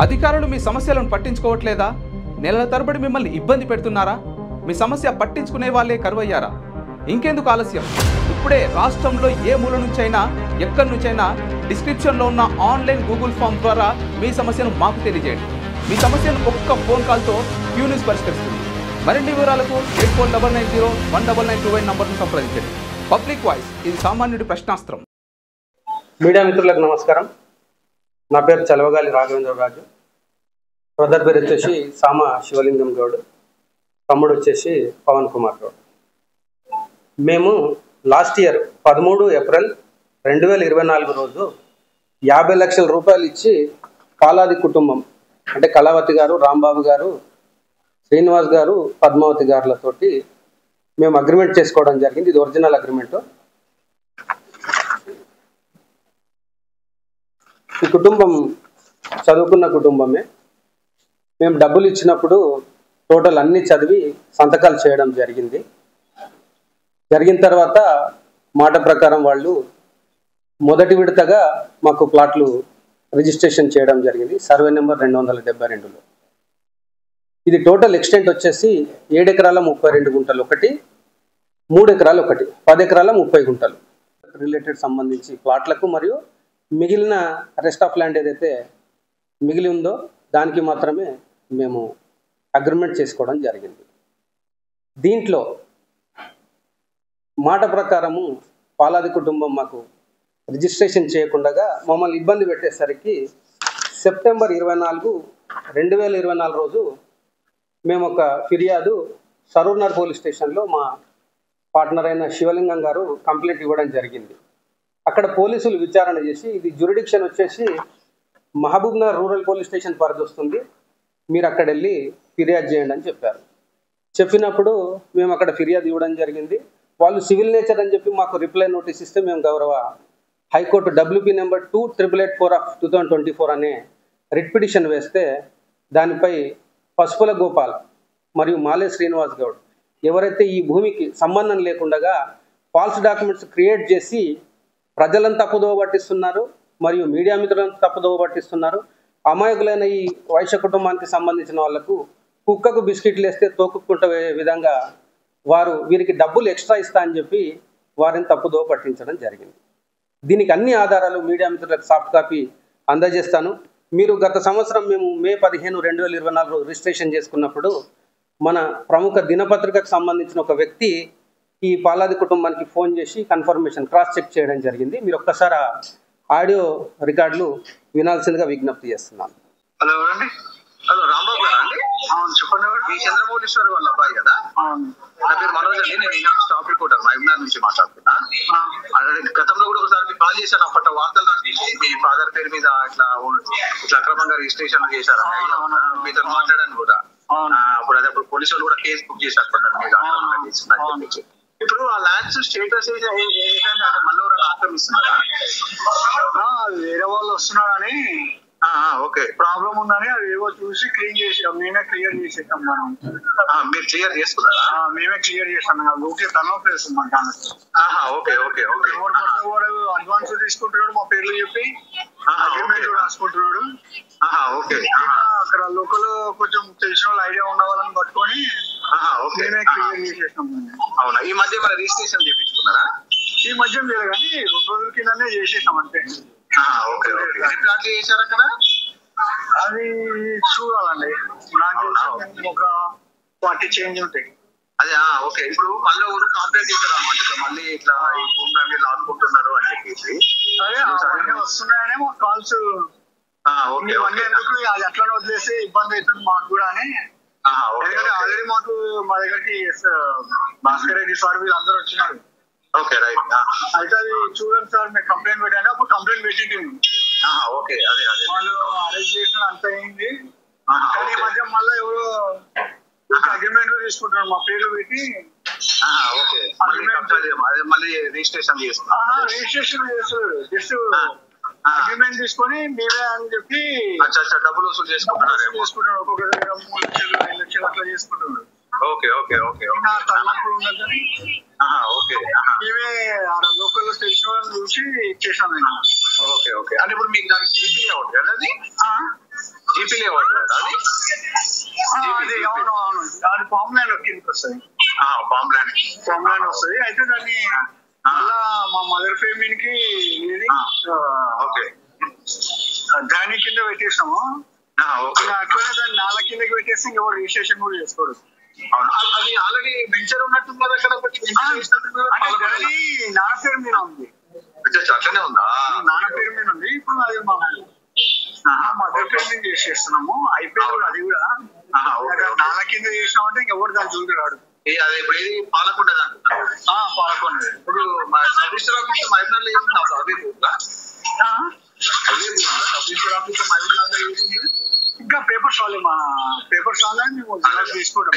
అధికారులు మీ సమస్యలను పట్టించుకోవట్లేదా? నెలల తరబడి మిమ్మల్ని ఇబ్బంది పెడుతున్నారా? మీ సమస్య పట్టించుకునే వాళ్ళే కరువయ్యారా? ఇంకెందుకు ఆలస్యం? ఇప్పుడే రాష్ట్రంలో ఏ మూల నుంచైనా ఎక్కడి నుంచైనా డిస్క్రిప్షన్లో ఉన్న ఆన్లైన్ గూగుల్ ఫామ్ ద్వారా మీ సమస్యను మాకు తెలియజేయండి. మీ సమస్యను ఒక్క ఫోన్ కాల్తో క్యూన్యూస్ పరిష్కరిస్తుంది. మరిన్ని వివరాలకు 8499019929 నంబర్ను సంప్రదించండి. పబ్లిక్ వాయిస్, ఇది సామాన్యుడి ప్రశ్నాస్త్రం. మీడియా మిత్రులకు నమస్కారం. నా పేరు చలవగాలి రాఘవేంద్రరాజు. బ్రదర్ పేరు వచ్చేసి సామ శివలింగం గౌడ్, తమ్ముడు వచ్చేసి పవన్ కుమార్ గౌడ్. మేము లాస్ట్ ఇయర్ 13 ఏప్రిల్ 2024 రోజు 50 లక్షల రూపాయలు ఇచ్చి పాలాది కుటుంబం అంటే కళావతి గారు, రాంబాబు గారు, శ్రీనివాస్ గారు, పద్మావతి గారులతోటి మేము అగ్రిమెంట్ చేసుకోవడం జరిగింది. ఇది ఒరిజినల్ అగ్రిమెంట్. ఈ కుటుంబం చదువుకున్న కుటుంబమే. మేము డబ్బులు ఇచ్చినప్పుడు టోటల్ అన్ని చదివి సంతకాలు చేయడం జరిగింది. జరిగిన తర్వాత మాట ప్రకారం వాళ్ళు మొదటి విడతగా మాకు ప్లాట్లు రిజిస్ట్రేషన్ చేయడం జరిగింది. సర్వే నెంబర్ 272లో. ఇది టోటల్ ఎక్స్టెంట్ వచ్చేసి 7 ఎకరాల 32 గుంటలు ఒకటి, 3 ఎకరాలు ఒకటి, 10 ఎకరాల 30 గుంటలు రిలేటెడ్ సంబంధించి ప్లాట్లకు, మరియు మిగిలిన రెస్ట్ ఆఫ్ ల్యాండ్ ఏదైతే మిగిలి ఉందో దానికి మాత్రమే మేము అగ్రిమెంట్ చేసుకోవడం జరిగింది. దీంట్లో మాట ప్రకారము పాలాది కుటుంబం మాకు రిజిస్ట్రేషన్ చేయకుండా మమ్మల్ని ఇబ్బంది పెట్టేసరికి సెప్టెంబర్ 24, 2024 రోజు మేము ఒక ఫిర్యాదు సరూర్నగర్ పోలీస్ స్టేషన్లో మా పార్ట్నర్ అయిన శివలింగం గారు కంప్లైంట్ ఇవ్వడం జరిగింది. అక్కడ పోలీసులు విచారణ చేసి ఇది జ్యూరిడిక్షన్ వచ్చేసి మహబూబ్నగర్ రూరల్ పోలీస్ స్టేషన్ పరిధి వస్తుంది, మీరు అక్కడ వెళ్ళి ఫిర్యాదు చేయండి అని చెప్పారు. చెప్పినప్పుడు మేము అక్కడ ఫిర్యాదు ఇవ్వడం జరిగింది. వాళ్ళు సివిల్ నేచర్ అని చెప్పి మాకు రిప్లై నోటీస్ ఇస్తే మేము గౌరవ హైకోర్టు WP నెంబర్ 2884/2024 అనే రిట్ పిటిషన్ వేస్తే దానిపై పసుపుల గోపాల్ మరియు మాలే శ్రీనివాస్ గౌడ్ ఎవరైతే ఈ భూమికి సంబంధం లేకుండా ఫాల్స్ డాక్యుమెంట్స్ క్రియేట్ చేసి ప్రజలను తప్పుదోవ పట్టిస్తున్నారు, మరియు మీడియా మిత్రులను తప్పుదోవ పట్టిస్తున్నారు. అమాయకులైన ఈ వైశ్య కుటుంబానికి సంబంధించిన వాళ్లకు కుక్కకు బిస్కెట్లు వేస్తే తోకుకుంటే విధంగా వారు వీరికి డబ్బులు ఎక్స్ట్రా ఇస్తా అని చెప్పి వారిని తప్పుదోవ పట్టించడం జరిగింది. దీనికి అన్ని ఆధారాలు మీడియా మిత్రులకు సాఫ్ట్ కాపీ అందజేస్తాను. మీరు గత సంవత్సరం మేము మే 15, 2024 రిజిస్ట్రేషన్ చేసుకున్నప్పుడు మన ప్రముఖ దినపత్రికకు సంబంధించిన ఒక వ్యక్తి ఈ పాలాది కుటుంబానికి ఫోన్ చేసి కన్ఫర్మేషన్ క్రాస్ చెక్ చేయడం జరిగింది. మీరు ఒక్కసారి ఆడియో రికార్డులు వినాల్సిందిగా విజ్ఞప్తి చేస్తున్నాను. హలో ఎవరండి? హలో రాంబాబు గారా అండి? అవును చెప్పండి. మీ చంద్రమౌళీశ్వరి వాళ్ళ అబ్బాయి కదా? నా పేరు మనోజ్ అండి. నేను ఈనాడు స్టాఫ్ రిపోర్టర్ మహబూబ్నగర్ నుంచి మాట్లాడుతున్నా. గతంలో కూడా ఒకసారి కాల్ చేశాను. అప్పట్లో వార్తలు మీ ఫాదర్ పేరు మీద ఇట్లా అక్రమంగా రిజిస్ట్రేషన్ చేశారు మీతో మాట్లాడాను కూడా. అప్పుడు పోలీసు వాళ్ళు కూడా కేసు బుక్ చేశారు మీద. ఇప్పుడు ఆ ల్యాండ్స్ స్టేటస్ ఏంటంటే అక్కడ మళ్ళీ ఆక్రమిస్తున్నారా? వేరే వాళ్ళు వస్తున్నారని ఓకే ప్రాబ్లం ఉందని అది ఏవో చూసి క్లీన్ చేసాం. మేమే క్లియర్ చేసేస్తాం. మనం మీరు క్లియర్ చేసుకున్నారా? మేమే క్లియర్ చేస్తాం. ఓకే టర్న్ ఆఫ్ చేస్తున్నాం. Okay okay okay. అడ్వాన్స్ తీసుకుంటున్నాడు, మా పేర్లు చెప్పి అగ్రిమెంట్ రాసుకుంటున్నాడు. ఓకే. అక్కడ లోకల్ కొంచెం తెలిసిన వాళ్ళు ఐడియా ఉన్న వాళ్ళని పట్టుకొని మేమే క్లియర్ చేసేస్తాం. అవునా? ఈ మధ్య మన రిజిస్ట్రేషన్ చేయించుకున్నారా? ఈ మధ్య లేదు కానీ 2 రోజుల కిందనే చేసేసాం అంతే. Okay okay. ఎన్ని ప్లాట్లు చేశారు అక్కడ? అది చూడాలండి. నాకు ఒక 40 చేంజ్ ఉంటాయి. అదే ఓకే. ఇప్పుడు మళ్ళీ ఊరు కాంప్లైంట్ చేశారు అనమాట, మళ్ళీ ఇట్లా ఈ భూములన్నీ లాక్కుంటున్నారు అని చెప్పేసి. అదే వస్తున్నాయనే మాకు కాల్స్. ఇవన్నీ ఎందుకు అది అట్లా వదిలేసి ఇబ్బంది అవుతుంది మాకు కూడా అని. ఎందుకంటే ఆల్రెడీ మాకు మా దగ్గరికి భాస్కర్ రెడ్డి సార్ వీళ్ళందరూ వచ్చినారు. Okay right. అయితే అది చూడండి సార్ మీరు కంప్లైంట్ పెట్టండి. అప్పుడు కంప్లైంట్ పెట్టింది. ఓకే. అదే అదే వాళ్ళు అరెస్ట్ చేసిన అంత అయింది. కానీ ఈ మధ్య మళ్ళీ ఎవరో అగ్రిమెంట్ తీసుకుంటున్నారు మా పేర్లు పెట్టి. ఓకే. మళ్ళీ రిజిస్ట్రేషన్ చేస్తున్నారు. రిజిస్ట్రేషన్ చేస్తారు. జస్ట్ అగ్రిమెంట్ తీసుకొని మీరే అని చెప్పి డబ్బులు వసూలు చేసుకుంటున్నారు. ఒక్కొక్క దగ్గర 3 లక్షలు 5 లక్షలు అట్లా చేసుకుంటున్నారు. Okay okay okay. తన్నప్పుడు ఉన్నదని ఓకే. మేమే లోకల్ తెలిసిన వాళ్ళని చూసి ఇచ్చేసాం. Okay okay. అంటే ఇప్పుడు మీకు దానికి జీపీ అవుతుంది కదా? అది జీపీ లేఅవుట్ కదా అది అవును అది ఫామ్ ల్యాండ్ కిందకి వస్తుంది ఫామ్ ల్యాండ్ వస్తుంది అయితే దాన్ని మళ్ళా మా మదర్ పేమెంట్ కి దాని కింద పెట్టేసాము అట్లనే దాన్ని నాలుగు కిందకి పెట్టేసి ఇంకెవరు రిజిస్ట్రేషన్ కూడా చేసుకోరు అది ఆల్రెడీ వెంచర్ ఉన్నట్టుంది కదా అక్కడ నాన్న పేరు మీద ఉంది అట్లనే ఉందా నాన్న పేరు మీద ఉంది ఇప్పుడు అది మా మదర్ పేరు మీద చేసేస్తున్నాము అయిపోయింది అది కూడా నాన్న కింద చేసినామంటే ఇంకెవరు దాన్ని చూడరాడు అదే ఇప్పుడు ఏది పాలకొండ పాలకొండ ఇప్పుడు సబ్ రిజిస్టర్ ఆఫీస్ మైబూర్లో చేస్తున్నాం అదే సబ్ రిజిస్టర్ ఆఫీస్ మైబూర్లో చేసింది ఇంకా పేపర్స్ వాళ్ళే మా పేపర్స్ వాళ్ళే మేము తీసుకోవడం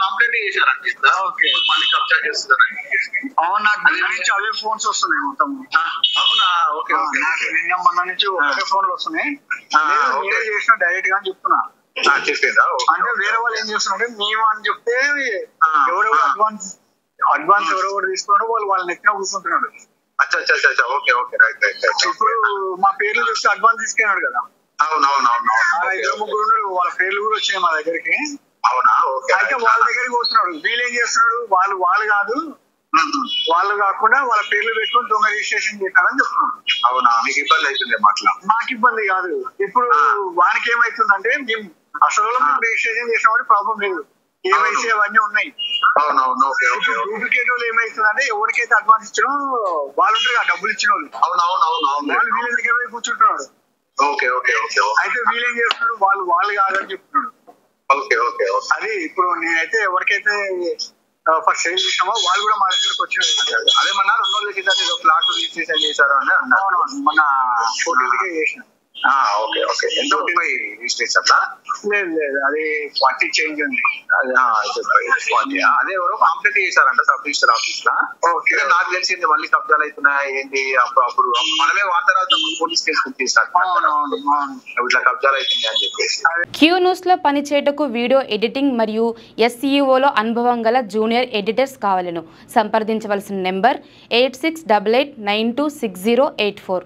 కంప్లైంట్ చేశారండి ఓకే మళ్ళీ కబ్జా చేస్తున్నారండి అవును నాకు నుంచి అవే ఫోన్స్ వస్తున్నాయి మొత్తం అవునా ఓకే నాకు నిన్న మొన్న నుంచి ఒకటే ఫోన్లు వస్తున్నాయి నేనే చేసిన డైరెక్ట్ గా అని చెప్తున్నా చెప్పేదా అంటే వేరే వాళ్ళు ఏం చేస్తున్నారంటే మేము అని చెప్తే ఎవరెవరు అడ్వాన్స్ ఎవరెవరు తీసుకున్నారో వాళ్ళు నెక్కిన కూర్చుంటున్నాడు ఓకే ఓకే రైట్ ఇప్పుడు మా పేర్లు చూస్తే అడ్వాన్స్ తీసుకున్నాడు కదా అవునవునవును ఇద్దరు ముగ్గురు వాళ్ళ పేర్లు కూడా వచ్చాయి మా దగ్గరికి అవునా ఓకే అయితే వాళ్ళ దగ్గరికి పోతున్నాడు వీళ్ళు ఏం చేస్తున్నాడు వాళ్ళు కాదు వాళ్ళు కాకుండా వాళ్ళ పేర్లు పెట్టుకొని దొంగ రిజిస్ట్రేషన్ చేశారని చెప్తున్నాడు అవునా మీకు ఇబ్బంది అవుతుంది మాట్లా మాకు ఇబ్బంది కాదు ఇప్పుడు వానికి ఏమైతుందంటే మేము అసలు మేము రిజిస్ట్రేషన్ చేసినప్పుడు ప్రాబ్లం లేదు కేవైసీ అవన్నీ ఉన్నాయి డూప్లికేట్ వాళ్ళు ఏమైతుందంటే ఎవరికైతే అడ్వాన్స్ ఇచ్చినో వాళ్ళు ఉంటారు ఆ డబ్బులు ఇచ్చిన వాళ్ళు వాళ్ళు వీళ్ళ దగ్గర కూర్చుంటున్నాడు అయితే వీళ్ళు ఏం చేస్తున్నాడు వాళ్ళు కాదని చెప్తున్నాడు అది ఇప్పుడు నేనైతే ఎవరికైతే ఫస్ట్ సేల్ చేసినామో వాళ్ళు కూడా మా దగ్గరకు వచ్చినారు అదేమన్నా 2 రోజుల కింద ఏదో ప్లాట్ రిజిస్ట్రేషన్ చేశారు అని అన్నారు మన 14కే చేసిన ఓకే ఎంత రిజిస్ట్రేషన్ లేదు అది 40 చేంజ్ ఉంది అదే ఎవరో కాంప్లీట్ చేశారంట సబ్ రిజిస్టర్ ఆఫీస్ లా నాకు తెలిసింది మళ్ళీ కబ్జాలు అవుతున్నాయి ఏంటి అప్పుడు మనమే వార్తరాలు పోలీస్ కేసు బుక్ చేశారు ఇట్లా కబ్జాలు అవుతుంది అని చెప్పేసి. క్యూ న్యూస్ లో పనిచేయటకు వీడియో ఎడిటింగ్ మరియు SEOలో అనుభవం గల జూనియర్ ఎడిటర్స్ కావాలను సంప్రదించవలసిన నెంబర్ 8688926084.